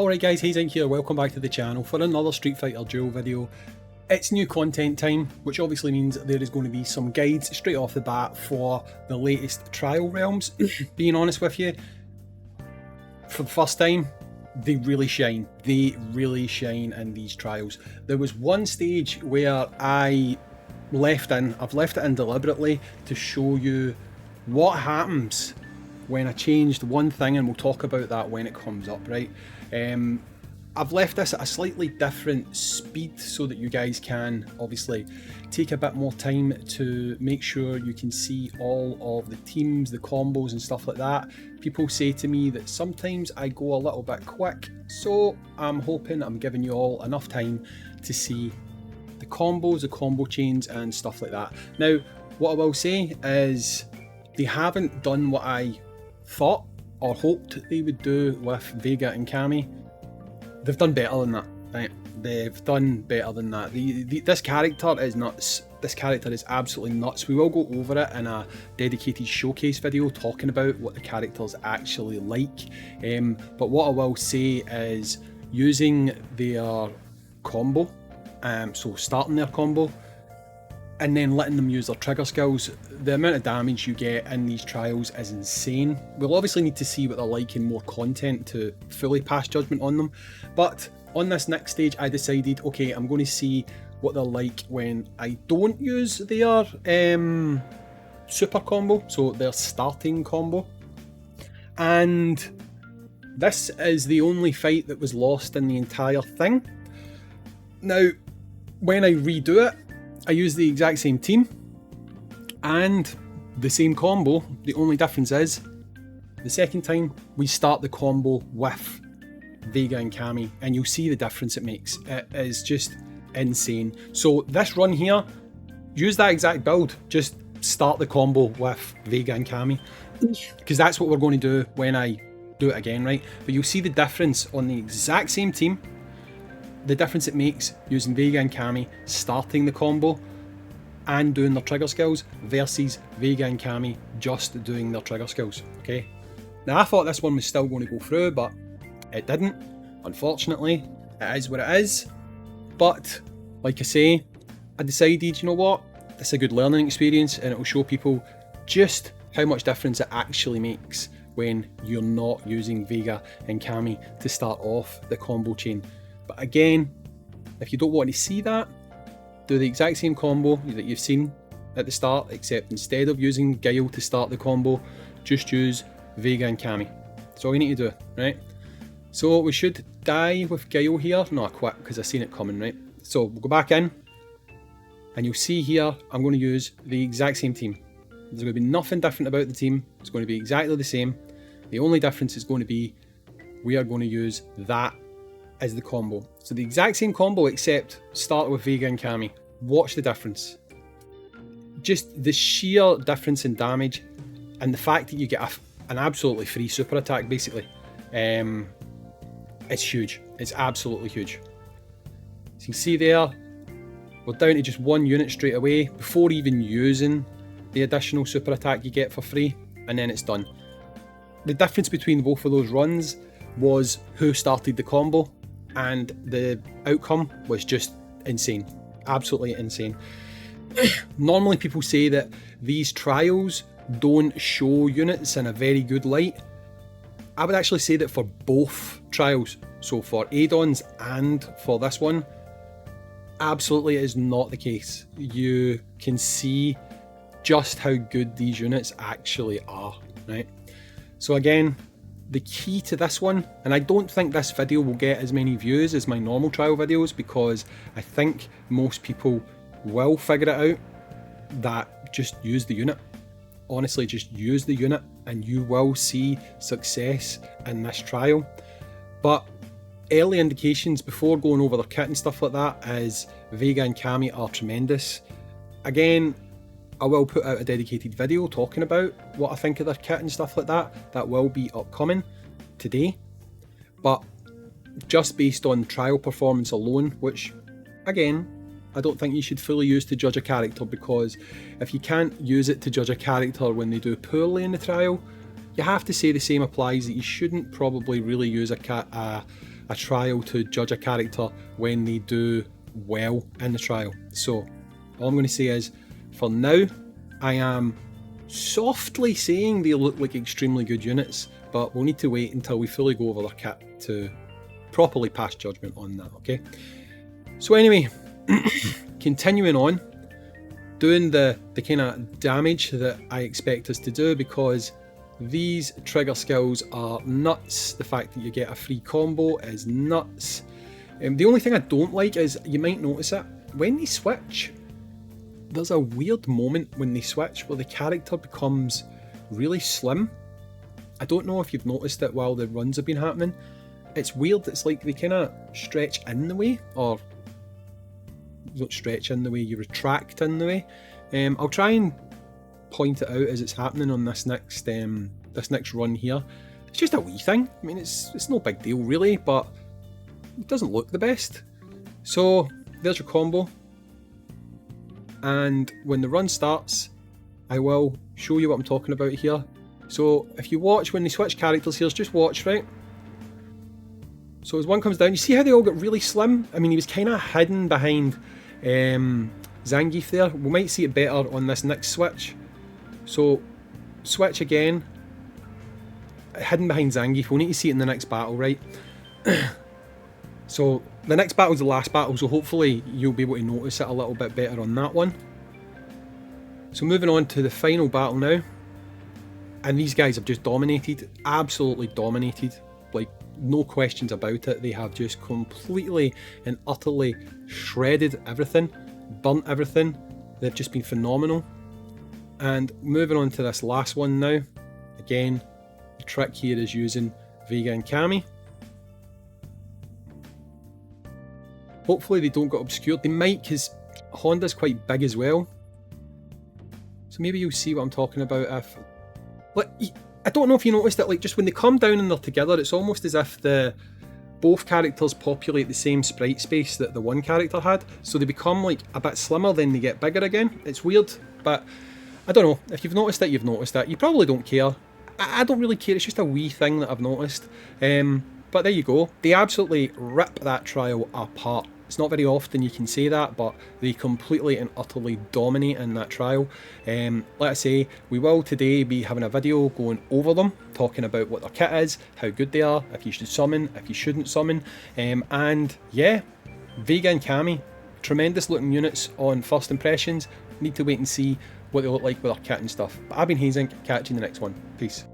Alright guys, Hayzink here, welcome back to the channel for another Street Fighter Duel video. It's new content time, which obviously means there is going to be some guides straight off the bat for the latest trial realms. Being honest with you, for the first time, they really shine. They really shine in these trials. There was one stage where I've left it in deliberately to show you what happens when I changed one thing, and we'll talk about that when it comes up, right? I've left this at a slightly different speed so that you guys can obviously take a bit more time to make sure you can see all of the teams, the combos and stuff like that. People say to me that sometimes I go a little bit quick, so I'm hoping I'm giving you all enough time to see the combos, the combo chains and stuff like that. Now, what I will say is they haven't done what I thought or hoped they would do with VEGA and CAMMY. They've done better than that, right? They've done better than that. This character is nuts. This character is absolutely nuts. We will go over it in a dedicated showcase video talking about what the character's actually like. But what I will say is using their combo, so starting their combo, and then letting them use their trigger skills, the amount of damage you get in these trials is insane. We'll obviously need to see what they're like in more content to fully pass judgment on them, but on this next stage I decided, okay, I'm going to see what they're like when I don't use their super combo, so their starting combo. And this is the only fight that was lost in the entire thing. Now, when I redo it, I use the exact same team and the same combo. The only difference is the second time we start the combo with VEGA and CAMMY, and you'll see the difference it makes. It is just insane. So this run here, use that exact build, just start the combo with VEGA and CAMMY, because that's what we're going to do when I do it again, right? But you'll see the difference on the exact same team, the difference it makes using VEGA and CAMMY, starting the combo and doing their trigger skills versus VEGA and CAMMY just doing their trigger skills, okay? Now I thought this one was still going to go through, but it didn't. Unfortunately, it is what it is. But like I say, I decided, you know what? This is a good learning experience and it will show people just how much difference it actually makes when you're not using VEGA and CAMMY to start off the combo chain. But again, if you don't want to see that, do the exact same combo that you've seen at the start, except instead of using Guile to start the combo, just use VEGA and CAMMY. That's all you need to do, right? So we should die with Guile here. No, I quit because I've seen it coming, right? So we'll go back in, and you'll see here, I'm going to use the exact same team. There's going to be nothing different about the team. It's going to be exactly the same. The only difference is going to be we are going to use that as the combo. So the exact same combo, except start with VEGA and CAMMY. Watch the difference. Just the sheer difference in damage and the fact that you get an absolutely free super attack basically. It's huge. It's absolutely huge. So you can see there, we're down to just one unit straight away before even using the additional super attack you get for free, and then it's done. The difference between both of those runs was who started the combo, and the outcome was just insane. Absolutely insane. Normally people say that these trials don't show units in a very good light. I would actually say that for both trials, so for Adon's and for this one, absolutely it is not the case. You can see just how good these units actually are, right? So again, the key to this one, and I don't think this video will get as many views as my normal trial videos because I think most people will figure it out, that just use the unit. Honestly, just use the unit and you will see success in this trial. But early indications before going over their kit and stuff like that is VEGA and CAMMY are tremendous. Again, I will put out a dedicated video talking about what I think of their kit and stuff like that. That will be upcoming today. But just based on trial performance alone, which again, I don't think you should fully use to judge a character, because if you can't use it to judge a character when they do poorly in the trial, you have to say the same applies, that you shouldn't probably really use a a trial to judge a character when they do well in the trial. So all I'm going to say is, for now, I am softly saying they look like extremely good units, but we'll need to wait until we fully go over their kit to properly pass judgment on that, okay? So anyway, continuing on, doing the kind of damage that I expect us to do, because these trigger skills are nuts. The fact that you get a free combo is nuts. The only thing I don't like is, you might notice it, when they switch, there's a weird moment when they switch where the character becomes really slim. I don't know if you've noticed it while the runs have been happening. It's weird, it's like they kind of stretch in the way, or you don't stretch in the way, you retract in the way. I'll try and point it out as it's happening on this next run here. It's just a wee thing. I mean, it's no big deal really, but it doesn't look the best. So there's your combo, and when the run starts, I will show you what I'm talking about here. So if you watch when they switch characters here, just watch, right? So as one comes down, you see how they all get really slim? I mean, he was kind of hidden behind Zangief there. We might see it better on this next switch. So switch again, hidden behind Zangief. We'll need to see it in the next battle, right? So the next battle is the last battle, so hopefully you'll be able to notice it a little bit better on that one. So moving on to the final battle now, and these guys have just dominated, absolutely dominated, like no questions about it. They have just completely and utterly shredded everything, burnt everything. They've just been phenomenal. And moving on to this last one now, again, the trick here is using VEGA and CAMMY. Hopefully they don't get obscured. They might, because Honda's quite big as well. So maybe you'll see what I'm talking about if... Like, I don't know if you noticed that, like, just when they come down and they're together, it's almost as if both characters populate the same sprite space that the one character had. So they become like a bit slimmer, then they get bigger again. It's weird, but I don't know. If you've noticed it, you've noticed it. You probably don't care. I don't really care. It's just a wee thing that I've noticed. But there you go. They absolutely rip that trial apart. It's not very often you can say that, but they completely and utterly dominate in that trial. Like I say, we will today be having a video going over them, talking about what their kit is, how good they are, if you should summon, if you shouldn't summon. And yeah, VEGA and CAMMY, tremendous looking units on first impressions. Need to wait and see what they look like with their kit and stuff. But I've been Hayzink, catch you in the next one. Peace.